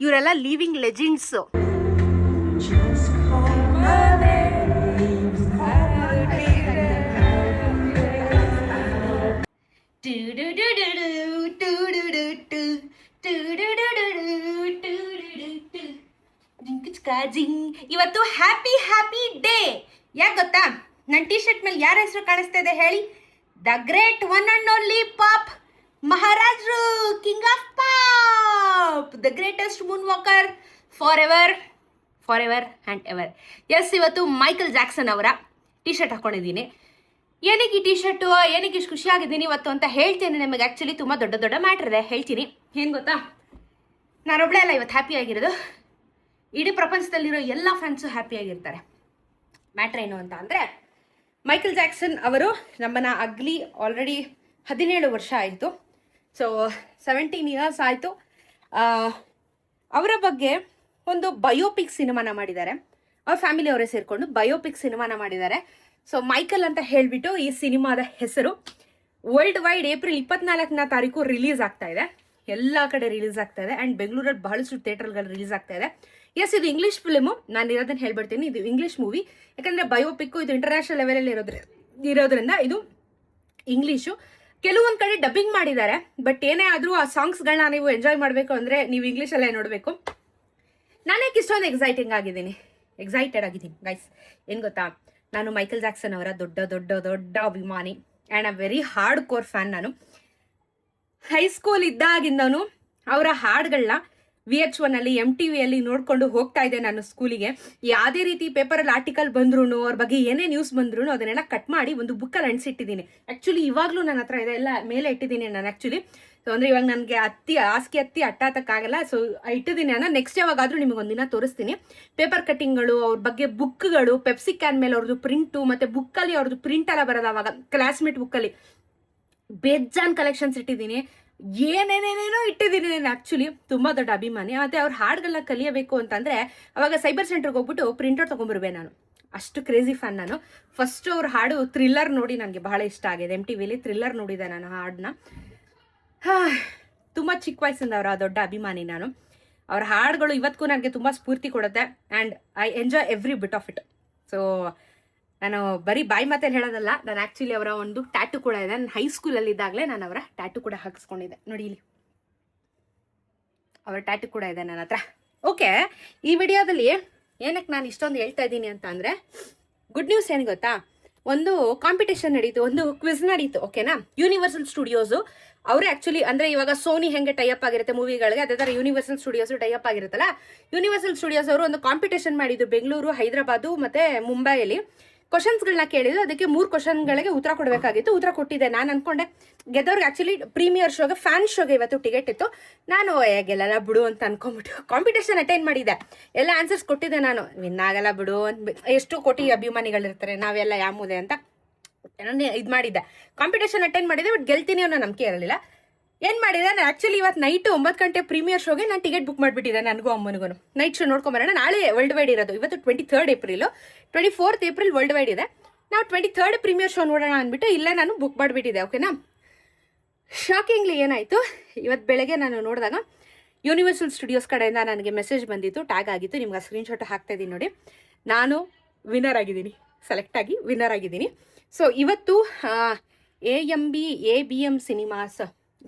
ಇವರೆಲ್ಲ living legends. ಇವತ್ತು happy happy day. ಯಾಕೆ ಗೊತ್ತಾ? ನನ್ನ ಟಿ ಶರ್ಟ್ ಮೇಲೆ ಯಾರ ಹೆಸರು ಕಾಣಿಸ್ತಾ ಇದೆ ಹೇಳಿ? The great one and only pop ಮಹಾರಾಜರು, king of pop, the greatest moonwalker for ever and ever. Yes, ಇವತ್ತು ಮೈಕಲ್ ಜಾಕ್ಸನ್ ಅವರ ಟಿ ಶರ್ಟ್ ಹಾಕೊಂಡಿದ್ದೀನಿ. ಏನಕ್ಕೆ ಈ ಟಿ ಶರ್ಟು, ಏನಕ್ಕೆ ಇಷ್ಟು ಖುಷಿಯಾಗಿದ್ದೀನಿ ಇವತ್ತು ಅಂತ ಹೇಳ್ತೀನಿ ನಿಮಗೆ. ಆ್ಯಕ್ಚುಲಿ ತುಂಬ ದೊಡ್ಡ ಮ್ಯಾಟ್ರ್ ಇದೆ, ಹೇಳ್ತೀನಿ. ಏನು ಗೊತ್ತಾ, ನಾನೊಬ್ಬಳೇ ಅಲ್ಲ ಇವತ್ತು ಹ್ಯಾಪಿ ಆಗಿರೋದು, ಇಡೀ ಪ್ರಪಂಚದಲ್ಲಿರೋ ಎಲ್ಲ ಫ್ಯಾನ್ಸು ಹ್ಯಾಪಿಯಾಗಿರ್ತಾರೆ. ಮ್ಯಾಟ್ರ್ ಏನು ಅಂತ ಅಂದರೆ, ಮೈಕಲ್ ಜಾಕ್ಸನ್ ಅವರು ನಮ್ಮನ್ನು ಅಗ್ಲಿ ಆಲ್ರೆಡಿ 17 ವರ್ಷ ಆಯಿತು. ಸೊ 17 ಇಯರ್ಸ್ ಆಯಿತು. ಅವರ ಬಗ್ಗೆ ಒಂದು ಬಯೋಪಿಕ್ ಸಿನಿಮಾನ ಮಾಡಿದ್ದಾರೆ. ಅವ್ರ ಫ್ಯಾಮಿಲಿ ಅವರೇ ಸೇರಿಕೊಂಡು ಬಯೋಪಿಕ್ ಸಿನಿಮಾನ ಮಾಡಿದ್ದಾರೆ. ಸೊ ಮೈಕಲ್ ಅಂತ ಹೇಳಿಬಿಟ್ಟು ಈ ಸಿನಿಮಾದ ಹೆಸರು. ವರ್ಲ್ಡ್ ವೈಡ್ ಏಪ್ರಿಲ್ 24ನೇ ತಾರೀಕು ರಿಲೀಸ್ ಆಗ್ತಾ ಇದೆ. ಎಲ್ಲ ಕಡೆ ರಿಲೀಸ್ ಆಗ್ತಾ ಇದೆ. ಆ್ಯಂಡ್ ಬೆಂಗಳೂರಲ್ಲಿ ಬಹಳಷ್ಟು ಥಿಯೇಟರ್ಗಳು ರಿಲೀಸ್ ಆಗ್ತಾ ಇದೆ. ಎಸ್, ಇದು ಇಂಗ್ಲೀಷ್ ಫಿಲ್ಮು. ನಾನು ಇರೋದನ್ನು ಹೇಳ್ಬಿಡ್ತೀನಿ, ಇದು ಇಂಗ್ಲೀಷ್ ಮೂವಿ. ಯಾಕಂದರೆ ಬಯೋಪಿಕ್ಕು ಇದು ಇಂಟರ್ನ್ಯಾಷನಲ್ ಲೆವೆಲಲ್ಲಿ ಇರೋದ್ರಿಂದ ಇದು ಇಂಗ್ಲೀಷು. ಕೆಲವೊಂದು ಕಡೆ ಡಬ್ಬಿಂಗ್ ಮಾಡಿದ್ದಾರೆ. ಬಟ್ ಏನೇ ಆದರೂ ಆ ಸಾಂಗ್ಸ್ಗಳನ್ನ ನೀವು ಎಂಜಾಯ್ ಮಾಡಬೇಕು ಅಂದರೆ ನೀವು ಇಂಗ್ಲೀಷಲ್ಲೇ ನೋಡಬೇಕು. ನಾನೇಕೆ ಇಷ್ಟೊಂದು ಎಕ್ಸೈಟೆಡ್ ಆಗಿದ್ದೀನಿ ಗೈಸ್. ಏನು ಗೊತ್ತಾ, ನಾನು ಮೈಕಲ್ ಜಾಕ್ಸನ್ ಅವರ ದೊಡ್ಡ ಅಭಿಮಾನಿ and a very hard core fan. ನಾನು ಹೈಸ್ಕೂಲ್ ಇದ್ದಾಗಿಂದನೂ ಅವರ ಹಾಡುಗಳನ್ನ VH1 ಅಲ್ಲಿ MTVಯಲ್ಲಿ ನೋಡ್ಕೊಂಡು ಹೋಗ್ತಾ ಇದ್ದೆ ನಾನು ಸ್ಕೂಲಿಗೆ. ಯಾವುದೇ ರೀತಿ ಪೇಪರಲ್ಲಿ ಆರ್ಟಿಕಲ್ ಬಂದ್ರೂ, ಅವ್ರ ಬಗ್ಗೆ ಏನೇ ನ್ಯೂಸ್ ಬಂದ್ರೂ ಅದನ್ನೆಲ್ಲ ಕಟ್ ಮಾಡಿ ಒಂದು ಬುಕ್ಕಲ್ಲಿ ಅಂಟಿಸಿಟ್ಟಿದ್ದೀನಿ. ಆ್ಯಕ್ಚುಲಿ ಇವಾಗಲೂ ನನ್ನ ಹತ್ರ ಇದೆಲ್ಲ ಮೇಲೆ ಇಟ್ಟಿದ್ದೀನಿ ನಾನು. ಆ್ಯಕ್ಚುಲಿ ಸೊ ಅಂದರೆ ಇವಾಗ ನನಗೆ ಹಾಸಿಗೆ ಅಟ್ಟಾತಕ್ಕಾಗಲ್ಲ. ಸೊ ಇಟ್ಟಿದ್ದೀನಿ ನಾನು. ನೆಕ್ಸ್ಟ್ ಯಾವಾಗಾದರೂ ನಿಮಗೊಂದಿನ ತೋರಿಸ್ತೀನಿ. ಪೇಪರ್ ಕಟ್ಟಿಂಗ್ಗಳು, ಅವ್ರ ಬಗ್ಗೆ ಬುಕ್ಗಳು, ಪೆಪ್ಸಿ ಕ್ಯಾನ್ ಮೇಲೆ ಅವ್ರದ್ದು ಪ್ರಿಂಟು, ಮತ್ತು ಬುಕ್ಕಲ್ಲಿ ಅವ್ರದ್ದು ಪ್ರಿಂಟ್ ಎಲ್ಲ ಬರೋದು. ಅವಾಗ ಕ್ಲಾಸ್ಮೇಟ್ ಬುಕ್ಕಲ್ಲಿ ಬೇಜಾನ್ ಕಲೆಕ್ಷನ್ಸ್ ಇಟ್ಟಿದ್ದೀನಿ. ಏನೇನೇನೇನೋ ಇಟ್ಟಿದ್ದೀನಿ ನಾನು. ಆ್ಯಕ್ಚುಲಿ ತುಂಬ ದೊಡ್ಡ ಅಭಿಮಾನಿ. ಮತ್ತು ಅವ್ರ ಹಾಡುಗಳನ್ನ ಕಲಿಯಬೇಕು ಅಂತಂದರೆ ಅವಾಗ ಸೈಬರ್ ಸೆಂಟ್ರಿಗೆ ಹೋಗ್ಬಿಟ್ಟು ಪ್ರಿಂಟೌಟ್ ತೊಗೊಂಬರ್ಬೇ ನಾನು. ಅಷ್ಟು ಕ್ರೇಜಿ ಫ್ಯಾನ್ ನಾನು. ಫಸ್ಟು ಅವ್ರ ಹಾಡು ಥ್ರಿಲ್ಲರ್ ನೋಡಿ ನನಗೆ ಬಹಳ ಇಷ್ಟ ಆಗಿದೆ. MTVಯಲ್ಲಿ ಥ್ರಿಲ್ಲರ್ ನೋಡಿದೆ ನಾನು ಹಾಡನ್ನ. ತುಂಬ ಚಿಕ್ಕ ವಯಸ್ಸಿಂದ ಅವರ ದೊಡ್ಡ ಅಭಿಮಾನಿ ನಾನು. ಅವ್ರ ಹಾಡುಗಳು ಇವತ್ತಿಗೂ ನನಗೆ ತುಂಬ ಸ್ಫೂರ್ತಿ ಕೊಡುತ್ತೆ. And I enjoy every bit of it. So ನಾನು ಬರೀ ಬಾಯಿ ಮಾತಲ್ಲಿ ಹೇಳೋದಲ್ಲ, ನಾನು ಆ್ಯಕ್ಚುಲಿ ಅವರ ಒಂದು ಟ್ಯಾಟು ಕೂಡ ಇದೆ. ನಾನು ಹೈಸ್ಕೂಲಲ್ಲಿ ಇದ್ದಾಗಲೇ ನಾನು ಅವರ ಟ್ಯಾಟು ಕೂಡ ಹಾಕಿಸ್ಕೊಂಡಿದ್ದೆ. ನೋಡಿ ಇಲ್ಲಿ ಅವರ ಟ್ಯಾಟು ಕೂಡ ಇದೆ ನನ್ನ ಹತ್ರ. ಓಕೆ, ಈ ವಿಡಿಯೋದಲ್ಲಿ ಏನಕ್ಕೆ ನಾನು ಇಷ್ಟೊಂದು ಹೇಳ್ತಾ ಇದ್ದೀನಿ ಅಂತ ಅಂದರೆ, ಗುಡ್ ನ್ಯೂಸ್ ಏನು ಗೊತ್ತಾ, ಒಂದು ಕಾಂಪಿಟೇಷನ್ ನಡೀತು, ಒಂದು ಕ್ವಿಜ್ ನಡೀತು. ಓಕೆನಾ? ಯೂನಿವರ್ಸಲ್ ಸ್ಟುಡಿಯೋಸು ಅವರೇ ಆ್ಯಕ್ಚುಲಿ, ಅಂದರೆ ಇವಾಗ ಸೋನಿ ಹೆಂಗೆ ಟೈಅಪ್ ಆಗಿರುತ್ತೆ ಮೂವಿಗಳಿಗೆ, ಅದೇ ಥರ ಯೂನಿವರ್ಸಲ್ ಸ್ಟುಡಿಯೋಸು ಟೈಅಪ್ ಆಗಿರುತ್ತಲ್ಲ. ಯೂನಿವರ್ಸಲ್ ಸ್ಟುಡಿಯೋಸ್ ಅವರು ಒಂದು ಕಾಂಪಿಟೇಷನ್ ಮಾಡಿದ್ದು ಬೆಂಗಳೂರು, ಹೈದರಾಬಾದು ಮತ್ತು ಮುಂಬೈಯಲ್ಲಿ. ಕ್ವಶನ್ಸ್ಗಳನ್ನ ಕೇಳಿದ್ರು. ಅದಕ್ಕೆ 3 ಕ್ವಶನ್ಗಳಿಗೆ ಉತ್ತರ ಕೊಡಬೇಕಾಗಿತ್ತು. ಉತ್ತರ ಕೊಟ್ಟಿದ್ದೆ. ನಾನು ಅನ್ಕೊಂಡೆ ಗೆದ್ದವ್ರಿಗೆ ಆ್ಯಕ್ಚುಲಿ ಪ್ರೀಮಿಯರ್ ಶೋಗೆ, ಫ್ಯಾನ್ ಶೋಗೆ ಇವತ್ತು ಟಿಕೆಟ್ ಇತ್ತು. ನಾನು ಗೆಲ್ಲಲ್ಲ ಬಿಡು ಅಂತ ಅನ್ಕೊಂಬಿಟ್ಟು ಕಾಂಪಿಟೇಷನ್ ಅಟೆಂಡ್ ಮಾಡಿದ್ದೆ. ಎಲ್ಲ ಆನ್ಸರ್ಸ್ ಕೊಟ್ಟಿದ್ದೆ ನಾನು. ವಿನ್ ಆಗಲ್ಲ ಬಿಡು ಅಂತ. ಎಷ್ಟು ಕೋಟಿ ಅಭಿಮಾನಿಗಳಿರ್ತಾರೆ, ನಾವೆಲ್ಲ ಯಾಮುದೆ ಅಂತ ನಾನು ಇದು ಮಾಡಿದ್ದೆ. ಕಾಂಪಿಟೇಷನ್ ಅಟೆಂಡ್ ಮಾಡಿದ್ದೆ. ಬಟ್ ಗೆಲ್ತೀನಿ ಅನ್ನೋ ನಂಬಿಕೆ ಇರಲಿಲ್ಲ. ಏನು ಮಾಡಿದೆ, ನಾನು ಆ್ಯಕ್ಚುಲಿ ಇವತ್ತು ನೈಟು 9 ಗಂಟೆ ಪ್ರೀಮಿಯರ್ ಶೋಗೆ ನಾನು ಟಿಕೆಟ್ ಬುಕ್ ಮಾಡಿಬಿಟ್ಟಿದ್ದೆ. ನನಗೂ ಅಮ್ಮನಿಗೂ ನೈಟ್ ಶೋ ನೋಡ್ಕೊಂಬರೋಣ. ನಾಳೆ ವರ್ಲ್ಡ್ ವೈಡ್ ಇರೋದು. ಇವತ್ತು 23rd April, 24th April world wide ಇದೆ. ನಾವು 23rd ಪ್ರೀಮಿಯರ್ ಶೋ ನೋಡೋಣ ಅಂದ್ಬಿಟ್ಟು ಇಲ್ಲೇ ನಾನು ಬುಕ್ ಮಾಡಿಬಿಟ್ಟಿದ್ದೆ. ಓಕೆನಾ? ಶಾಕಿಂಗ್ಲಿ ಏನಾಯಿತು, ಇವತ್ತು ಬೆಳಗ್ಗೆ ನಾನು ನೋಡಿದಾಗ ಯೂನಿವರ್ಸಲ್ ಸ್ಟುಡಿಯೋಸ್ ಕಡೆಯಿಂದ ನನಗೆ ಮೆಸೇಜ್ ಬಂದಿತ್ತು, ಟ್ಯಾಗ್ ಆಗಿತ್ತು. ನಿಮ್ಗೆ ಆ ಸ್ಕ್ರೀನ್ಶಾಟ್ ಹಾಕ್ತಾ ಇದ್ದೀನಿ ನೋಡಿ. ನಾನು ವಿನ್ನರ್ ಆಗಿದ್ದೀನಿ, ಸೆಲೆಕ್ಟ್ ಆಗಿ ವಿನ್ನರ್ ಆಗಿದ್ದೀನಿ. ಸೊ ಇವತ್ತು ABM ಸಿನಿಮಾಸ್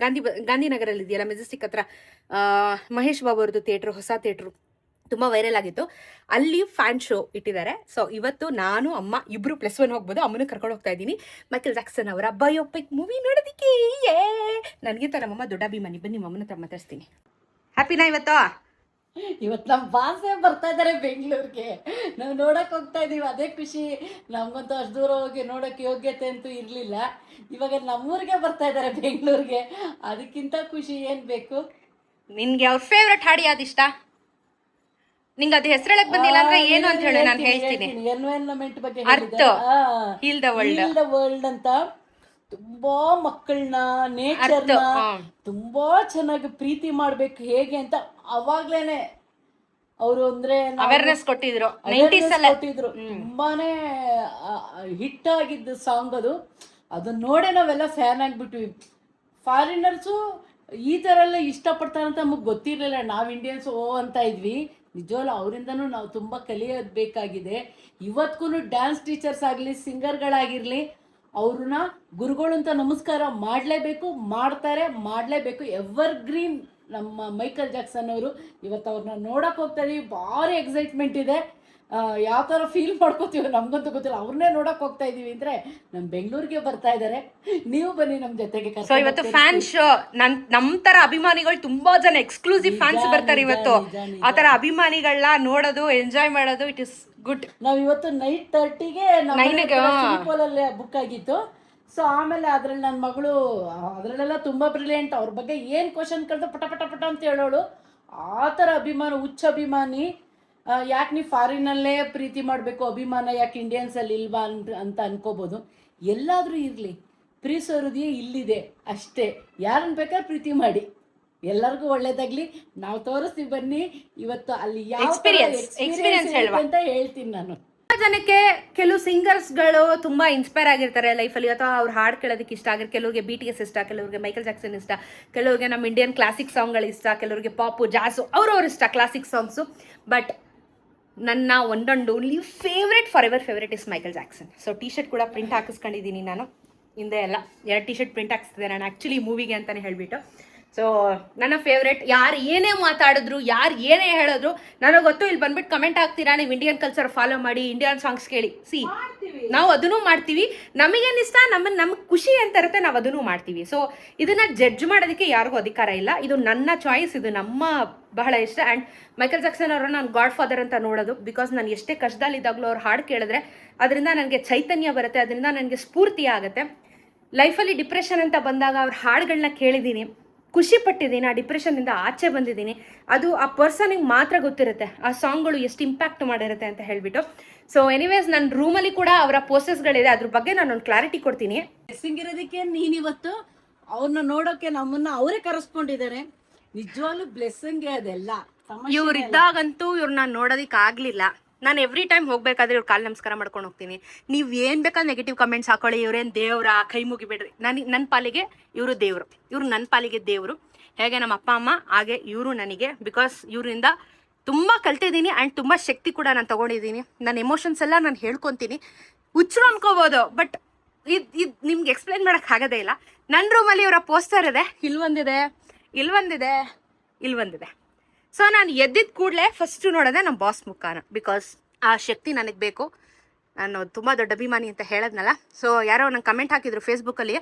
ಗಾಂಧಿನಗರಲ್ಲಿ ಇದೆಯಲ್ಲ, ಮೆಜೆಸ್ಟಿಕ್ ಹತ್ರ, ಮಹೇಶ್ ಬಾಬು ಅವ್ರದ್ದು ಥಿಯೇಟ್ರು, ಹೊಸ ಥಿಯೇಟ್ರು, ತುಂಬ ವೈರಲ್ ಆಗಿತ್ತು. ಅಲ್ಲಿ ಫ್ಯಾನ್ ಶೋ ಇಟ್ಟಿದ್ದಾರೆ. ಸೊ ಇವತ್ತು ನಾನು ಅಮ್ಮ ಇಬ್ಬರು +1 ಹೋಗ್ಬೋದು. ಅಮ್ಮನೂ ಕರ್ಕೊಂಡು ಹೋಗ್ತಾ ಇದ್ದೀನಿ ಮೈಕಲ್ ಜಾಕ್ಸನ್ ಅವರ ಬಯೋಪಿಕ್ ಮೂವಿ ನೋಡೋದಕ್ಕೆ. ನನಗಿಂತ ನಮ್ಮಮ್ಮ ದೊಡ್ಡ ಅಭಿಮಾನಿ. ಬನ್ನಿ ಅಮ್ಮನ ಹತ್ರ ಮಾತಾಡ್ತೀನಿ. ಹ್ಯಾಪಿನಾ ಇವತ್ತು? ಇವತ್ತು ನಮ್ಮ ಬಾಸೇ ಬರ್ತಾ ಇದ್ದಾರೆ ಬೆಂಗಳೂರಿಗೆ. ನಾವು ನೋಡೋಕೆ ಹೋಗ್ತಾ ಇದ್ದೀವಿ, ಅದೇ ಖುಷಿ. ನಮಗಂತೂ ಅಷ್ಟು ದೂರ ಹೋಗಿ ನೋಡೋಕ್ಕೆ ಯೋಗ್ಯತೆ ಅಂತೂ ಇರಲಿಲ್ಲ. ಇವಾಗ ನಮ್ಮೂರಿಗೆ ಬರ್ತಾ ಇದ್ದಾರೆ ಬೆಂಗಳೂರಿಗೆ. ಅದಕ್ಕಿಂತ ಖುಷಿ ಏನು ಬೇಕು? ನಿನ್ಗೆ ಅವ್ರ ಫೇವ್ರೆಟ್ ಹಾಡು ಯಾವ್ದು ಇಷ್ಟ? ನಿಂಗೆ ಅದು ಹೆಸರೇಳಕ್ ಬಂದಿಲ್ಲ ಅಂದ್ರೆ ಏನು ಅಂತ ಹೇಳಿ ನಾನು ಹೇಳ್ತೀನಿ. ಎನ್ವೈರನ್ಮೆಂಟ್ ಬಗ್ಗೆ ಅರ್ಥ ಹೀಲ್ ದ ವರ್ಲ್ಡ್ ಅಂತ ತುಂಬಾ ಮಕ್ಕಳನ್ನ, ನೇಚರ್ನ ತುಂಬಾ ಚೆನ್ನಾಗಿ ಪ್ರೀತಿ ಮಾಡ್ಬೇಕು ಹೇಗೆ ಅಂತ ಅವಾಗ್ಲೇನೆ ಅವರು ಅಂದ್ರೆ ಅವೇರ್ನೆಸ್ ಕೊಟ್ಟಿದ್ರು. ತುಂಬಾನೇ ಹಿಟ್ ಆಗಿದ್ದ ಸಾಂಗ್ ಅದು. ಅದನ್ನ ನೋಡೇ ನಾವೆಲ್ಲ ಫ್ಯಾನ್ ಆಗ್ಬಿಟ್ವಿ. ಫಾರಿನರ್ಸು ಈ ಥರ ಎಲ್ಲ ಇಷ್ಟಪಡ್ತಾರಂತ ನಮಗೆ ಗೊತ್ತಿರಲಿಲ್ಲ. ನಾವು ಇಂಡಿಯನ್ಸ್ ಓ ಅಂತ ಇದ್ವಿ. ನಿಜವಲ್ಲ ಅವರಿಂದನೂ ನಾವು ತುಂಬ ಕಲಿಯೋದು ಬೇಕಾಗಿದೆ. ಇವತ್ತಿಗೂ ಡ್ಯಾನ್ಸ್ ಟೀಚರ್ಸ್ ಆಗಲಿ, ಸಿಂಗರ್ಗಳಾಗಿರಲಿ, ಅವ್ರನ್ನ ಗುರುಗಳು ಅಂತ ನಮಸ್ಕಾರ ಮಾಡಲೇಬೇಕು, ಮಾಡ್ತಾರೆ, ಮಾಡಲೇಬೇಕು. ಎವರ್ಗ್ರೀನ್ ನಮ್ಮ ಮೈಕಲ್ ಜಾಕ್ಸನ್ ಅವರು. ಇವತ್ತು ಅವ್ರನ್ನ ನೋಡೋಕೆ ಹೋಗ್ತಾ ಇದೀವಿ, ಭಾರಿ ಎಕ್ಸೈಟ್ಮೆಂಟ್ ಇದೆ. ಯಾವ ಥರ ಫೀಲ್ ಮಾಡ್ಕೋತೀವಿ ನಮಗಂತೂ ಗೊತ್ತಿಲ್ಲ. ಅವ್ರನ್ನೇ ನೋಡೋಕೆ ಹೋಗ್ತಾ ಇದೀವಿ ಅಂದರೆ ನಮ್ಮ ಬೆಂಗಳೂರಿಗೆ ಬರ್ತಾ ಇದ್ದಾರೆ. ನೀವು ಬನ್ನಿ ನಮ್ಮ ಜೊತೆಗೆ. ಸೊ ಇವತ್ತು ಫ್ಯಾನ್ ಶೋ, ನಮ್ಮ ತರ ಅಭಿಮಾನಿಗಳು ತುಂಬಾ ಜನ ಎಕ್ಸ್ಕ್ಲೂಸಿವ್ ಫ್ಯಾನ್ಸ್ ಬರ್ತಾರೆ ಇವತ್ತು. ಆ ತರ ಅಭಿಮಾನಿಗಳನ್ನ ನೋಡೋದು, ಎಂಜಾಯ್ ಮಾಡೋದು, ಇಟ್ ಇಸ್ ಗುಡ್. ನಾವು ಇವತ್ತು ನೈಟ್ 30ಗೆ ಸಿನಿಪೋಲಲ್ಲೇ ಬುಕ್ ಆಗಿತ್ತು. ಸೊ ಆಮೇಲೆ ಅದ್ರಲ್ಲಿ ನನ್ನ ಮಗಳು ಅದರಲ್ಲೆಲ್ಲ ತುಂಬ ಬ್ರಿಲಿಯಂಟ್. ಅವ್ರ ಬಗ್ಗೆ ಏನು ಕ್ವಶನ್ ಕೇಳಿದ್ರೆ ಪಟ ಪಟ ಪಟ ಅಂತ ಹೇಳೋಳು. ಆ ಥರ ಅಭಿಮಾನ, ಹುಚ್ಚ ಅಭಿಮಾನಿ. ಯಾಕೆ ನೀವು ಫಾರಿನಲ್ಲೇ ಪ್ರೀತಿ ಮಾಡಬೇಕು, ಅಭಿಮಾನ ಯಾಕೆ ಇಂಡಿಯನ್ಸಲ್ಲಿ ಇಲ್ವಾ ಅಂತ ಅನ್ಕೋಬೋದು. ಎಲ್ಲಾದರೂ ಇರಲಿ, ಪ್ರೀತಿಸೋರಿದೆಯೇ ಇಲ್ಲಿದೆ ಅಷ್ಟೇ. ಯಾರನ್ನ ಬೇಕಾದ್ರೆ ಪ್ರೀತಿ ಮಾಡಿ, ಎಲ್ಲರಿಗೂ ಒಳ್ಳೇದಾಗ್ಲಿ. ನಾವು ತೋರಿಸ್ತೀವಿ ಬನ್ನಿ ಇವತ್ತು ಅಲ್ಲಿ ಯಾವ ಎಕ್ಸ್ಪೀರಿಯನ್ಸ್ ಅಂತ ಹೇಳ್ತೀನಿ ನಾನು. ಜನಕ್ಕೆ ಕೆಲವು ಸಿಂಗರ್ಸ್ಗಳು ತುಂಬಾ ಇನ್ಸ್ಪೈರ್ ಆಗಿರ್ತಾರೆ ಲೈಫಲ್ಲಿ, ಅಥವಾ ಅವ್ರು ಹಾಡು ಕೇಳೋದಕ್ಕೆ ಇಷ್ಟ ಆಗಿರ್. ಕೆಲವ್ರಿಗೆ BTS ಇಷ್ಟ, ಕೆಲವ್ರಿಗೆ ಮೈಕಲ್ ಜಾಕ್ಸನ್ ಇಷ್ಟ, ಕೆಲವ್ರಿಗೆ ನಮ್ಮ ಇಂಡಿಯನ್ ಕ್ಲಾಸಿಕ್ ಸಾಂಗ್ಗಳು ಇಷ್ಟ, ಕೆಲವ್ರಿಗೆ ಪಾಪು, ಜಾಸು, ಅವ್ರವ್ರ ಇಷ್ಟ ಕ್ಲಾಸಿಕ್ ಸಾಂಗ್ಸು. ಬಟ್ ನನ್ನ one and only favourite, for ever favourite is Michael Jackson. So T shirt ಕೂಡ ಪ್ರಿಂಟ್ ಹಾಕಿಸ್ಕೊಂಡಿದ್ದೀನಿ ನಾನು. ಹಿಂದೆ ಎಲ್ಲ 2 ಟಿ ಶರ್ಟ್ ಪ್ರಿಂಟ್ ಹಾಕಿಸ್ತಿದ್ದೆ ನಾನು, ಆ್ಯಕ್ಚುಲಿ ಮೂವಿಗೆ ಅಂತಲೇ ಹೇಳಿಬಿಟ್ಟು. ಸೊ ನನ್ನ ಫೇವ್ರೆಟ್. ಯಾರು ಏನೇ ಮಾತಾಡಿದ್ರು, ಯಾರು ಏನೇ ಹೇಳಿದ್ರು ನನಗೆ ಗೊತ್ತು. ಇಲ್ಲಿ ಬಂದ್ಬಿಟ್ಟು ಕಮೆಂಟ್ ಹಾಕ್ತೀರಾ, ನೀವು ಇಂಡಿಯನ್ ಕಲ್ಚರ್ ಫಾಲೋ ಮಾಡಿ, ಇಂಡಿಯನ್ ಸಾಂಗ್ಸ್ ಕೇಳಿ. ನಾವು ಅದನ್ನು ಮಾಡ್ತೀವಿ. ನಮಗೇನು ಇಷ್ಟ, ನಮಗೆ ಖುಷಿ ಅಂತ ಇರುತ್ತೆ, ನಾವು ಅದನ್ನು ಮಾಡ್ತೀವಿ. ಸೊ ಇದನ್ನ ಜಡ್ಜ್ ಮಾಡೋದಕ್ಕೆ ಯಾರಿಗೂ ಅಧಿಕಾರ ಇಲ್ಲ. ಇದು ನನ್ನ ಚಾಯ್ಸ್, ಇದು ನಮ್ಮ ಬಹಳ ಇಷ್ಟ. ಆ್ಯಂಡ್ ಮೈಕಲ್ ಜಾಕ್ಸನ್ ಅವರನ್ನು ನಾನು ಗಾಡ್ ಫಾದರ್ ಅಂತ ನೋಡೋದು. ಬಿಕಾಸ್ ನಾನು ಎಷ್ಟೇ ಕಷ್ಟದಲ್ಲಿದ್ದಾಗಲೂ ಅವ್ರು ಹಾಡು ಕೇಳಿದ್ರೆ ಅದರಿಂದ ನನಗೆ ಚೈತನ್ಯ ಬರುತ್ತೆ, ಅದರಿಂದ ನನಗೆ ಸ್ಫೂರ್ತಿ ಆಗುತ್ತೆ. ಲೈಫಲ್ಲಿ ಡಿಪ್ರೆಷನ್ ಅಂತ ಬಂದಾಗ ಅವ್ರ ಹಾಡುಗಳನ್ನ ಕೇಳಿದ್ದೀನಿ, ಖುಷಿ ಪಟ್ಟಿದ್ದೀನಿ, ಆ ಡಿಪ್ರೆಷನ್ನಿಂದ ಆಚೆ ಬಂದಿದ್ದೀನಿ. ಅದು ಆ ಪರ್ಸನಿಗೆ ಮಾತ್ರ ಗೊತ್ತಿರುತ್ತೆ ಆ ಸಾಂಗ್ಗಳು ಎಷ್ಟು ಇಂಪ್ಯಾಕ್ಟ್ ಮಾಡಿರುತ್ತೆ ಅಂತ ಹೇಳಿಬಿಟ್ಟು. ಸೊ ಎನಿವೇಸ್, ನನ್ನ ರೂಮಲ್ಲಿ ಕೂಡ ಅವರ ಪೋಸ್ಟರ್ಸ್ಗಳಿದೆ, ಅದ್ರ ಬಗ್ಗೆ ನಾನು ಒಂದು ಕ್ಲಾರಿಟಿ ಕೊಡ್ತೀನಿ. ಬ್ಲೆಸ್ಸಿಂಗ್ ಇರೋದಕ್ಕೆ ನೀನಿವತ್ತು ಅವ್ರನ್ನ ನೋಡೋಕೆ ನಮ್ಮನ್ನ ಅವರೇ ಕರೆಸ್ಕೊಂಡಿದ್ದಾರೆ. ನಿಜವಾಗ್ಲೂ ಬ್ಲೆಸ್ಸಿಂಗ್ ಅದೆಲ್ಲ. ಇವ್ರಿದ್ದಾಗಂತೂ ಇವ್ರನ್ನ ನೋಡೋದಕ್ಕೆ ಆಗಲಿಲ್ಲ. ನಾನು ಎವ್ರಿ ಟೈಮ್ ಹೋಗ್ಬೇಕಾದ್ರೆ ಇವ್ರು ಕಾಲು ನಮಸ್ಕಾರ ಮಾಡ್ಕೊಂಡು ಹೋಗ್ತೀನಿ. ನೀವು ಏನು ಬೇಕಾದ್ರೆ ನೆಗೆಟಿವ್ ಕಮೆಂಟ್ಸ್ ಹಾಕೊಳ್ಳಿ, ಇವ್ರೇನು ದೇವ್ರ, ಕೈ ಮುಗಿಬೇಡ್ರಿ. ನನ್ನ ಪಾಲಿಗೆ ಇವರು ದೇವರು, ಇವರು ನನ್ನ ಪಾಲಿಗೆ ದೇವರು. ಹೇಗೆ ನಮ್ಮ ಅಪ್ಪ ಅಮ್ಮ ಹಾಗೆ ಇವರು ನನಗೆ. ಬಿಕಾಸ್ ಇವರಿಂದ ತುಂಬ ಕಲ್ತಿದ್ದೀನಿ ಆ್ಯಂಡ್ ತುಂಬ ಶಕ್ತಿ ಕೂಡ ನಾನು ತೊಗೊಂಡಿದ್ದೀನಿ. ನನ್ನ ಎಮೋಷನ್ಸ್ ಎಲ್ಲ ನಾನು ಹೇಳ್ಕೊತೀನಿ. ಹುಚ್ಚರು ಅನ್ಕೋಬೋದು, ಬಟ್ ಇದು ನಿಮ್ಗೆ ಎಕ್ಸ್ಪ್ಲೈನ್ ಮಾಡೋಕ್ಕಾಗೋದೇ ಇಲ್ಲ. ನನ್ನ ರೂಮಲ್ಲಿ ಇವರ ಪೋಸ್ಟರ್ ಇದೆ, ಇಲ್ಲೊಂದಿದೆ, ಇಲ್ಲೊಂದಿದೆ, ಇಲ್ಲೊಂದಿದೆ. ಸೊ ನಾನು ಎದ್ದಿದ್ದ ಕೂಡಲೇ ಫಸ್ಟು ನೋಡೋದೆ ನಮ್ಮ ಬಾಸ್ ಮುಖಾನ. ಬಿಕಾಸ್ ಆ ಶಕ್ತಿ ನನಗೆ ಬೇಕು. ನಾನು ತುಂಬ ದೊಡ್ಡ ಅಭಿಮಾನಿ ಅಂತ ಹೇಳದ್ನಲ್ಲ. ಸೊ ಯಾರೋ ನಂಗೆ ಕಮೆಂಟ್ ಹಾಕಿದ್ರು ಫೇಸ್ಬುಕ್ಕಲ್ಲಿ,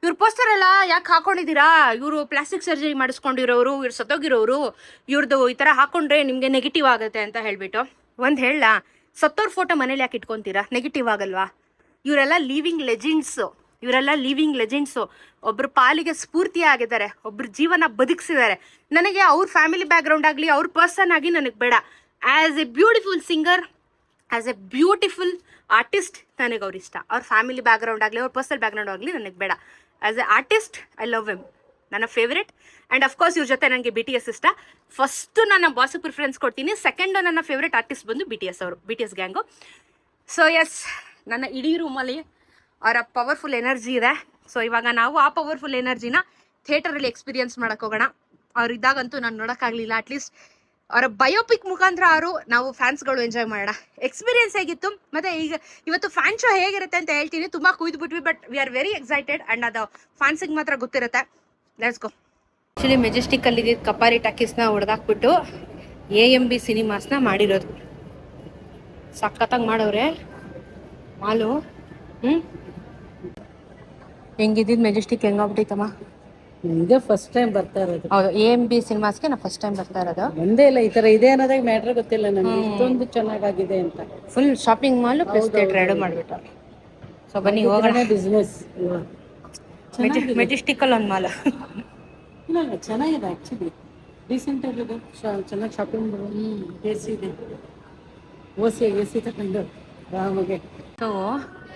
ಇವ್ರ ಪೋಸ್ಟರ್ ಎಲ್ಲ ಯಾಕೆ ಹಾಕೊಂಡಿದ್ದೀರಾ, ಇವರು ಪ್ಲಾಸ್ಟಿಕ್ ಸರ್ಜರಿ ಮಾಡಿಸ್ಕೊಂಡಿರೋರು, ಇವ್ರು ಸತ್ತೋಗಿರೋರು, ಇವ್ರದ್ದು ಈ ಥರ ಹಾಕೊಂಡ್ರೆ ನಿಮಗೆ ನೆಗೆಟಿವ್ ಆಗುತ್ತೆ ಅಂತ ಹೇಳಿಬಿಟ್ಟು. ಒಂದು ಹೇಳ, ಸತ್ತೋರ್ ಫೋಟೋ ಮನೇಲಿ ಯಾಕೆ ಇಟ್ಕೊತೀರಾ, ನೆಗೆಟಿವ್ ಆಗಲ್ವಾ? ಇವರೆಲ್ಲ ಲಿವಿಂಗ್ ಲೆಜೆಂಡ್ಸು, ಒಬ್ಬರು ಪಾಲಿಗೆ ಸ್ಫೂರ್ತಿ ಆಗಿದ್ದಾರೆ, ಒಬ್ಬರು ಜೀವನ ಬದುಕಿಸಿದ್ದಾರೆ. ನನಗೆ ಅವ್ರ ಫ್ಯಾಮಿಲಿ ಬ್ಯಾಕ್ಗ್ರೌಂಡ್ ಆಗಲಿ, ಅವ್ರ ಪರ್ಸನ್ ಆಗಿ ನನಗೆ ಬೇಡ. As A beautiful singer, as A beautiful artist ನನಗೆ ಅವ್ರು ಇಷ್ಟ. ಅವ್ರ ಫ್ಯಾಮಿಲಿ ಬ್ಯಾಕ್ಗ್ರೌಂಡ್ ಆಗಲಿ, ಅವ್ರ ಪರ್ಸನಲ್ ಬ್ಯಾಕ್ಗ್ರೌಂಡ್ ಆಗಲಿ ನನಗೆ ಬೇಡ. As A artist I love him, ನನ್ನ ಫೇವ್ರೆಟ್. ಆ್ಯಂಡ್ ಅಫ್ಕೋರ್ಸ್ ಇವ್ರ ಜೊತೆ ನನಗೆ BTS ಇಷ್ಟ. ಫಸ್ಟು ನನ್ನ ಬಾಸಿಗೆ ಪ್ರಿಫರೆನ್ಸ್ ಕೊಡ್ತೀನಿ. ಸೆಕೆಂಡು ನನ್ನ ಫೇವ್ರೆಟ್ ಆರ್ಟಿಸ್ಟ್ ಬಂದು BTS ಅವರು, BTS ಗ್ಯಾಂಗು. ಸೊ ಎಸ್, ನನ್ನ ಇಡೀ ರೂಮಲ್ಲಿ ಅವರ ಪವರ್ಫುಲ್ ಎನರ್ಜಿ ಇದೆ. ಸೊ ಇವಾಗ ನಾವು ಆ ಪವರ್ಫುಲ್ ಎನರ್ಜಿನ ಥಿಯೇಟರಲ್ಲಿ ಎಕ್ಸ್ಪೀರಿಯನ್ಸ್ ಮಾಡೋಕೆ ಹೋಗೋಣ. ಅವ್ರು ಇದ್ದಾಗಂತೂ ನಾನು ನೋಡೋಕ್ಕಾಗಲಿಲ್ಲ. ಅಟ್ಲೀಸ್ಟ್ ಅವರ ಬಯೋಪಿಕ್ ಮುಖಾಂತರ ನಾವು ಫ್ಯಾನ್ಸ್ಗಳು ಎಂಜಾಯ್ ಮಾಡೋಣ. ಎಕ್ಸ್ಪೀರಿಯನ್ಸ್ ಹೇಗಿತ್ತು, ಮತ್ತು ಈಗ ಇವತ್ತು ಫ್ಯಾನ್ ಶೋ ಹೇಗಿರುತ್ತೆ ಅಂತ ಹೇಳ್ತೀನಿ. ತುಂಬ ಕುಯ್ದುಬಿಟ್ವಿ, but we are very excited. And ಅದು ಫ್ಯಾನ್ಸಿಗೆ ಮಾತ್ರ ಗೊತ್ತಿರುತ್ತೆ. Let's go. ಆ್ಯಕ್ಚುಲಿ ಮೆಜೆಸ್ಟಿಕ್ಕಲ್ಲಿ ಕಪಾರಿ ಟಾಕೀಸ್ನ ಹೊಡೆದಾಕ್ಬಿಟ್ಟು AMB ಸಿನಿಮಾಸ್ನ ಮಾಡಿರೋದು. ಸಖತ್ತಾಗಿ ಮಾಡವ್ರೆ ಮಾಲು. ಹೆಂಗಿದ್ದು ಮೆಜೆಸ್ಟಿಕ್, ಹೆಂಗಾಗ್ಬಿಟ್ಟೈತಮ್ಮ? ಇದೇ ಫಸ್ಟ್ ಟೈಮ್ ಬರ್ತಾ ಇರೋದು. ಹೌದು, AMB ಸಿನಿಮಾಸ್ಗೆ ನಾವು ಫಸ್ಟ್ ಟೈಮ್ ಬರ್ತಾ ಇರೋದು. ಒಂದೇ ಇಲ್ಲ, ಈ ಥರ ಇದೆ ಅನ್ನೋದಾಗ ಮ್ಯಾಟ್ರ್ ಗೊತ್ತಿಲ್ಲ ನನಗೆ, ಇಷ್ಟೊಂದು ಚೆನ್ನಾಗಾಗಿದೆ ಅಂತ. ಫುಲ್ ಶಾಪಿಂಗ್ ಮಾಲು ಪ್ಲಸ್ ಥಿಯೇಟರ್ ಎರಡು ಮಾಡಿಬಿಟ್ಟು. ಸೊ ಬನ್ನಿ ಹೋಗೋಣ. ಬಿಸ್ನೆಸ್ ಮೆಜೆಸ್ಟಿಕಲ್ಲಿ ಒಂದು ಮಾಲ್ ಇಲ್ಲ, ಚೆನ್ನಾಗಿದೆ ಆ್ಯಕ್ಚುಲಿ, ರೀಸೆಂಟ್ ಆಗಿದೆ, ಚೆನ್ನಾಗಿ ಶಾಪಿಂಗ್. AC ಇದೆ, AC ತಗೊಂಡು ರಾಮಗೆ. So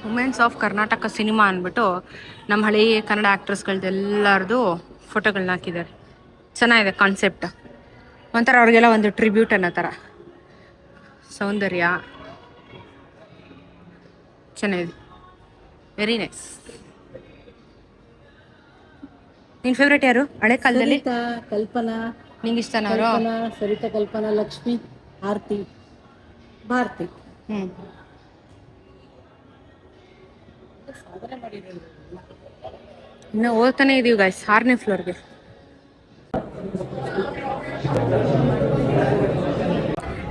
women's of Karnataka cinema ಅಂದ್ಬಿಟ್ಟು ನಮ್ಮ ಹಳೆ ಕನ್ನಡ ಆ್ಯಕ್ಟ್ರೆಸ್ಗಳ್ದೆಲ್ಲರದು ಫೋಟೋಗಳನ್ನ ಹಾಕಿದ್ದಾರೆ. ಚೆನ್ನಾಗಿದೆ ಕಾನ್ಸೆಪ್ಟ್. ಒಂಥರ ಅವ್ರಿಗೆಲ್ಲ ಒಂದು ಟ್ರಿಬ್ಯೂಟ್ ಅನ್ನೋ ಥರ. ಸೌಂದರ್ಯ ಚೆನ್ನಾಗಿದೆ, ವೆರಿ ನೈಸ್. ನಿನ್ ಫೇವ್ರೇಟ್ ಯಾರು ಹಳೆ ಕಾಲದಲ್ಲಿ? ಸರಿತಾ, ಕಲ್ಪನಾ, ನಿಂಗೆ ಇಷ್ಟನಾ ಅವರು? ಕಲ್ಪನಾ, ಸರಿತಾ, ಕಲ್ಪನಾ, ಲಕ್ಷ್ಮಿ, ಆರ್ತಿ, ಭಾರತಿ. ಹ್ಮ್. ಸಾಧನೆ ಮಾಡಿರೋದು. ಇನ್ನು ಓದ್ತಾನೆ ಇದೀವಿ ಗಾಯ್ಸ್ 6ನೇ ಫ್ಲೋರ್ಗೆ.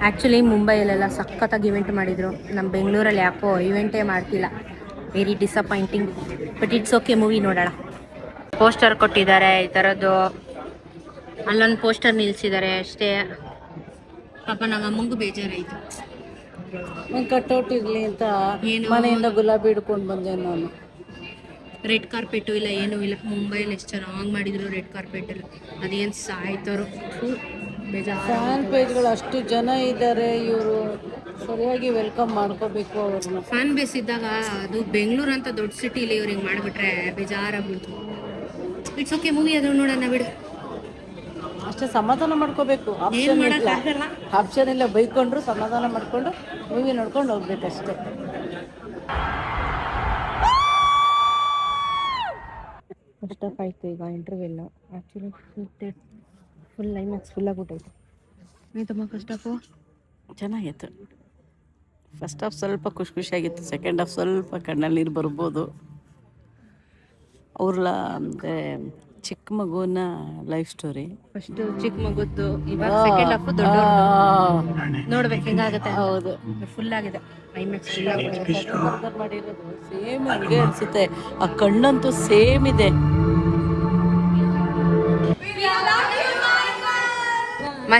ಆ್ಯಕ್ಚುಲಿ ಮುಂಬೈಯಲ್ಲೆಲ್ಲ ಸಖತ್ತಾಗಿ ಇವೆಂಟ್ ಮಾಡಿದರು. ನಮ್ಮ ಬೆಂಗಳೂರಲ್ಲಿ ಯಾಕೋ ಇವೆಂಟೇ ಮಾಡ್ತಿಲ್ಲ. Very disappointing. But it's okay, movie ನೋಡೋಣ. ಪೋಸ್ಟರ್ ಕೊಟ್ಟಿದ್ದಾರೆ ಈ ಥರದ್ದು. ಅಲ್ಲೊಂದು ಪೋಸ್ಟರ್ ನಿಲ್ಲಿಸಿದ್ದಾರೆ ಅಷ್ಟೇ. ಪಾಪ ನಮ್ಮ ಅಮ್ಮಂಗೂ ಬೇಜಾರಾಯಿತು. ಒಂದು ಕಟ್ಔಟ್ ಇರಲಿ ಅಂತ ಏನು? ಮನೆಯಿಂದ ಗುಲಾಬಿ ಹಿಡ್ಕೊಂಡು ಬಂದೆ ನಾನು. ರೆಡ್ ಕಾರ್ಪೆಟು ಇಲ್ಲ, ಏನೂ ಇಲ್ಲ. ಮುಂಬೈಯಲ್ಲಿ ಎಷ್ಟು ಚೆನ್ನಾಗಿ ಮಾಡಿದ್ರು ರೆಡ್ ಕಾರ್ಪೆಟಲ್ಲಿ. ಅದೇನು ಸಾಯ್ತಾರೋ. ಬೇಜಾರು. ಫ್ಯಾನ್ ಪೇಜ್ಗಳು ಅಷ್ಟು ಜನ ಇದ್ದಾರೆ, ಇವರು ಸರಿಯಾಗಿ ವೆಲ್ಕಮ್ ಮಾಡ್ಕೋಬೇಕು ಅವ್ರನ್ನ. ಫ್ಯಾನ್ ಬೇಸ್ ಇದ್ದಾಗ ಅದು ಬೆಂಗಳೂರು ಅಂತ ದೊಡ್ಡ ಸಿಟಿಲಿ ಇವ್ರಿಗೆ ಮಾಡಿಬಿಟ್ರೆ ಬೇಜಾರಾಗ್ಬಿಡ್ತು. ಇಟ್ಸ್ ಓಕೆ, ಮೂವಿ ಅದು ನೋಡೋಣ ಬಿಡು. ಅಷ್ಟೇ, ಸಮಾಧಾನ ಮಾಡ್ಕೋಬೇಕು. ಏನು ಮಾಡೋಕ್ಕಾಗಲ್ಲ. ಆಪ್ಷನ್ ಇಲ್ಲ, ಬೈಕೊಂಡ್ರು ಸಮಾಧಾನ ಮಾಡ್ಕೊಂಡು ಮೂವಿ ನೋಡ್ಕೊಂಡು ಹೋಗ್ಬೇಕಷ್ಟೇ. ಫಸ್ಟ್ ಆಫ್ ಆಯಿತು ಈಗ ಇಂಟರ್ವ್ಯೂಲ್. ಆ್ಯಕ್ಚುಲಿ ಫುಲ್ ಐಮ್ಯಾಕ್ಸ್ ಫುಲ್ಲಾಗ್ಬಿಟ್ಟೈತೆ. ಆಯ್ತಮ್ಮ ಫಸ್ಟ್ ಆಫು ಚೆನ್ನಾಗಿತ್ತು. ಫಸ್ಟ್ ಹಾಫ್ ಸ್ವಲ್ಪ ಖುಷಿಯಾಗಿತ್ತು, ಸೆಕೆಂಡ್ ಹಾಫ್ ಸ್ವಲ್ಪ ಕಣ್ಣಲ್ಲಿ ನೀರು ಬರ್ಬೋದು. ಅವ್ರಲ್ಲ ಅಂದರೆ ಚಿಕ್ಕ ಮಗುನ ಲೈಫ್ ಸ್ಟೋರಿ. ಫಸ್ಟ್ ಚಿಕ್ಕ ಮಗುದ್ದು, ಇವಾಗ ಸೆಕೆಂಡ್ ಹಾಫು ದೊಡ್ಡ ನೋಡ್ಬೇಕು ಹೆಂಗಾಗುತ್ತೆ. ಹೌದು, ಫುಲ್ ಆಗಿದೆ ಐಮ್ಯಾಕ್ಸ್ ಫುಲ್ ಆಗಿದೆ. ಮಾಡಿರೋದು ಸೇಮ್ ಹಂಗೆ ಅನಿಸುತ್ತೆ. ಆ ಕಣ್ಣಂತೂ ಸೇಮ್ ಇದೆ.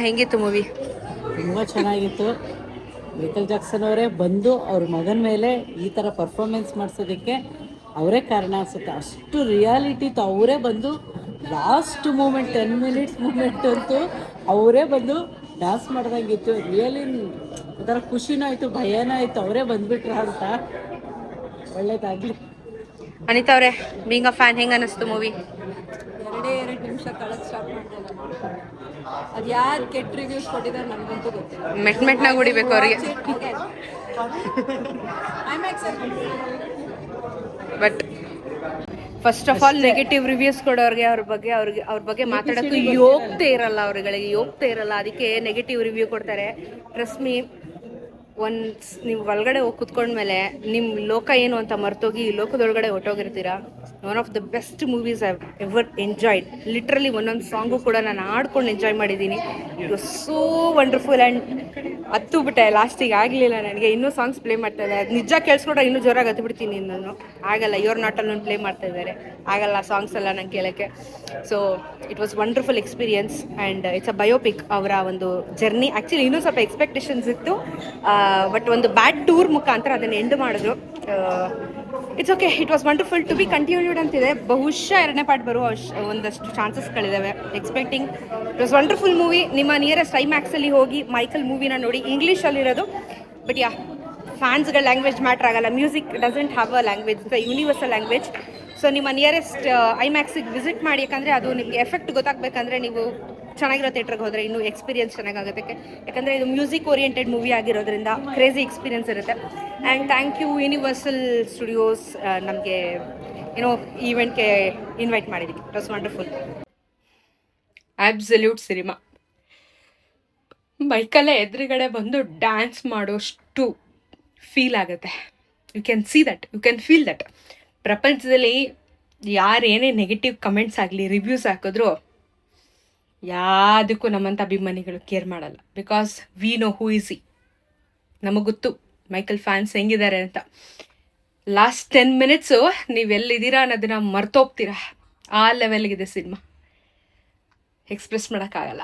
ಹೆಂಗಿತ್ತು ಮೂವಿ? ತುಂಬ ಚೆನ್ನಾಗಿತ್ತು. ಮೈಕಲ್ ಜಾಕ್ಸನ್ ಅವರೇ ಬಂದು ಅವ್ರ ಮಗನ ಮೇಲೆ ಈ ಥರ ಪರ್ಫಾರ್ಮೆನ್ಸ್ ಮಾಡಿಸೋದಕ್ಕೆ ಅವರೇ ಕಾರಣ ಅನಿಸುತ್ತೆ. ಅಷ್ಟು ರಿಯಾಲಿಟಿ ಇತ್ತು. ಅವರೇ ಬಂದು ಲಾಸ್ಟ್ ಮೂಮೆಂಟ್ 10 ಮಿನಿಟ್ಸ್ ಮೂಮೆಂಟ್ ಅಂತೂ ಅವರೇ ಬಂದು ಡ್ಯಾನ್ಸ್ ಮಾಡ್ದಂಗಿತ್ತು. ರಿಯಲಿ ಒಂಥರ ಖುಷಿನೂ ಆಯಿತು, ಭಯನೂ ಆಯಿತು. ಅವರೇ ಬಂದುಬಿಟ್ರ ಅಂತ. ಒಳ್ಳೇದಾಗಲಿ. ಅನಿತಾ ಅವರೇ, ಬೀಂಗ್ ಅ ಫ್ಯಾನ್, ಹೆಂಗೆ ಅನ್ನಿಸ್ತು ಮೂವಿ? 2 ನಿಮಿಷ ಕಳೆದು ಸ್ಟಾರ್ಟ್ ಮಾಡಿದೆ ನಾನು. ಅದು ಯಾರು ಕೆಟ್ಟ ರಿವ್ಯೂಸ್ ಕೊಟ್ಟಿದ್ದಾರೆ ನನಗಂತೂ ಗೊತ್ತಿಲ್ಲ. ಮೆಟ್ನಾಗ ಹೊಡಿಬೇಕು ಅವ್ರಿಗೆ. But first of all negative reviews ಕೊಡೋರಿಗೆ ಅವ್ರ ಬಗ್ಗೆ ಮಾತಾಡೋಕ್ಕೂ ಯೋಗ್ಯತೆ ಇರಲ್ಲ, ಅವ್ರುಗಳಿಗೆ ಯೋಗ್ಯತೆ ಇರಲ್ಲ. ಅದಕ್ಕೆ ನೆಗೆಟಿವ್ ರಿವ್ಯೂ ಕೊಡ್ತಾರೆ. ಟ್ರಸ್ಟ್ ಮೀ, ಒನ್ಸ್ ನೀವು ಒಳಗಡೆ ಹೋಗಿ ಕುತ್ಕೊಂಡ್ಮೇಲೆ ನಿಮ್ಮ ಲೋಕ ಏನು ಅಂತ ಮರ್ತೋಗಿ ಈ ಲೋಕದೊಳಗಡೆ ಹೊಟ್ಟೋಗಿರ್ತೀರಾ. One of the best movies I ever enjoyed. Literally ಒಂದೊಂದು ಸಾಂಗು ಕೂಡ ನಾನು ಆಡ್ಕೊಂಡು ಎಂಜಾಯ್ ಮಾಡಿದ್ದೀನಿ. It was so wonderful. And ಹತ್ತು ಬಿಟ್ಟೆ ಲಾಸ್ಟಿಗೆ ಆಗಲಿಲ್ಲ ನನಗೆ. ಇನ್ನೂ ಸಾಂಗ್ಸ್ ಪ್ಲೇ ಮಾಡ್ತಾ ಇದ್ದಾರೆ. ಅದು ನಿಜ ಕೇಳಿಸ್ಕೊಂಡ್ರೆ ಇನ್ನೂ ಜೋರಾಗಿ ಹತ್ಬಿಡ್ತೀನಿ ನಾನು. ಆಗಲ್ಲ, ಯುವರ್ ನಾಟಲ್ಲಿ ಪ್ಲೇ ಮಾಡ್ತಾ ಇದ್ದಾರೆ, ಆಗಲ್ಲ ಸಾಂಗ್ಸ್ ಎಲ್ಲ ನಂಗೆ ಕೇಳೋಕ್ಕೆ. So it was wonderful experience. And it's a biopic. ಅವರ ಒಂದು ಜರ್ನಿ ಆ್ಯಕ್ಚುಲಿ ಇನ್ನೂ ಸ್ವಲ್ಪ ಎಕ್ಸ್ಪೆಕ್ಟೇಷನ್ಸ್ ಇತ್ತು, ಬಟ್ ಒಂದು ಬ್ಯಾಡ್ ಟೂರ್ ಮುಖಾಂತರ ಅದನ್ನು ಎಂಡ್ ಮಾಡಿದ್ರು. It's okay, it was wonderful to be continued ಅಂತಿದೆ. ಬಹುಶಃ 2ನೇ ಪಾರ್ಟ್ ಬರುವ ಒಂದಷ್ಟು ಚಾನ್ಸಸ್ಗಳಿದ್ದಾವೆ. Expecting. It was wonderful movie. ನಿಮ್ಮ ನಿಯರೆಸ್ಟ್ ಐಮ್ಯಾಕ್ಸಲ್ಲಿ ಹೋಗಿ ಮೈಕಲ್ ಮೂವಿನ ನೋಡಿ. ಇಂಗ್ಲೀಷಲ್ಲಿರೋದು, ಬಟ್ ಯಾ, ಫ್ಯಾನ್ಸ್ಗಳ ಲ್ಯಾಂಗ್ವೇಜ್ ಮ್ಯಾಟ್ರ್ ಆಗಲ್ಲ. Music doesn't have a language, it's a universal language. So ನಿಮ್ಮ ನಿಯರೆಸ್ಟ್ ಐಮ್ಯಾಕ್ಸಿಗೆ ವಿಸಿಟ್ ಮಾಡಿ. ಯಾಕಂದರೆ ಅದು ನಿಮಗೆ ಎಫೆಕ್ಟ್ ಗೊತ್ತಾಗಬೇಕಂದ್ರೆ ನೀವು ಚೆನ್ನಾಗಿರೋ ಥಿಯೇಟ್ರಿಗೆ ಹೋದರೆ ಇನ್ನೂ ಎಕ್ಸ್ಪೀರಿಯನ್ಸ್ ಚೆನ್ನಾಗಾಗುತ್ತೆ. ಯಾಕಂದರೆ ಇದು ಮ್ಯೂಸಿಕ್ ಓರಿಯೆಂಟೆಡ್ ಮೂವಿ ಆಗಿರೋದ್ರಿಂದ ಕ್ರೇಜಿ ಎಕ್ಸ್ಪೀರಿಯನ್ಸ್ ಇರುತ್ತೆ. And thank you Universal Studios, ನಮಗೆ ಏನೋ ಈವೆಂಟ್ಗೆ ಇನ್ವೈಟ್ ಮಾಡಿದ್ದೀವಿ. It was wonderful. Absolute cinema. ಬೈಕಲ್ಲೇ ಎದುರುಗಡೆ ಬಂದು ಡ್ಯಾನ್ಸ್ ಮಾಡೋಷ್ಟು ಫೀಲ್ ಆಗುತ್ತೆ. You can see that, you can feel that. ಪ್ರಪಂಚದಲ್ಲಿ ಯಾರೇನೇ ನೆಗೆಟಿವ್ ಕಮೆಂಟ್ಸ್ ಆಗಲಿ, ರಿವ್ಯೂಸ್ ಹಾಕಿದ್ರು ಯಾವುದಕ್ಕೂ ನಮ್ಮಂಥ ಅಭಿಮಾನಿಗಳು ಕೇರ್ ಮಾಡಲ್ಲ. Because we know who is he. ನಮಗೆ ಗೊತ್ತು ಮೈಕಲ್ ಫ್ಯಾನ್ಸ್ ಹೆಂಗಿದ್ದಾರೆ ಅಂತ. ಲಾಸ್ಟ್ 10 ಮಿನಿಟ್ಸು ನೀವೆಲ್ಲಿದ್ದೀರಾ ಅನ್ನೋದನ್ನ ಮರ್ತೋಗ್ತೀರಾ. ಆ ಲೆವೆಲ್ಗಿದೆ ಸಿನಿಮಾ. ಎಕ್ಸ್ಪ್ರೆಸ್ ಮಾಡೋಕ್ಕಾಗಲ್ಲ.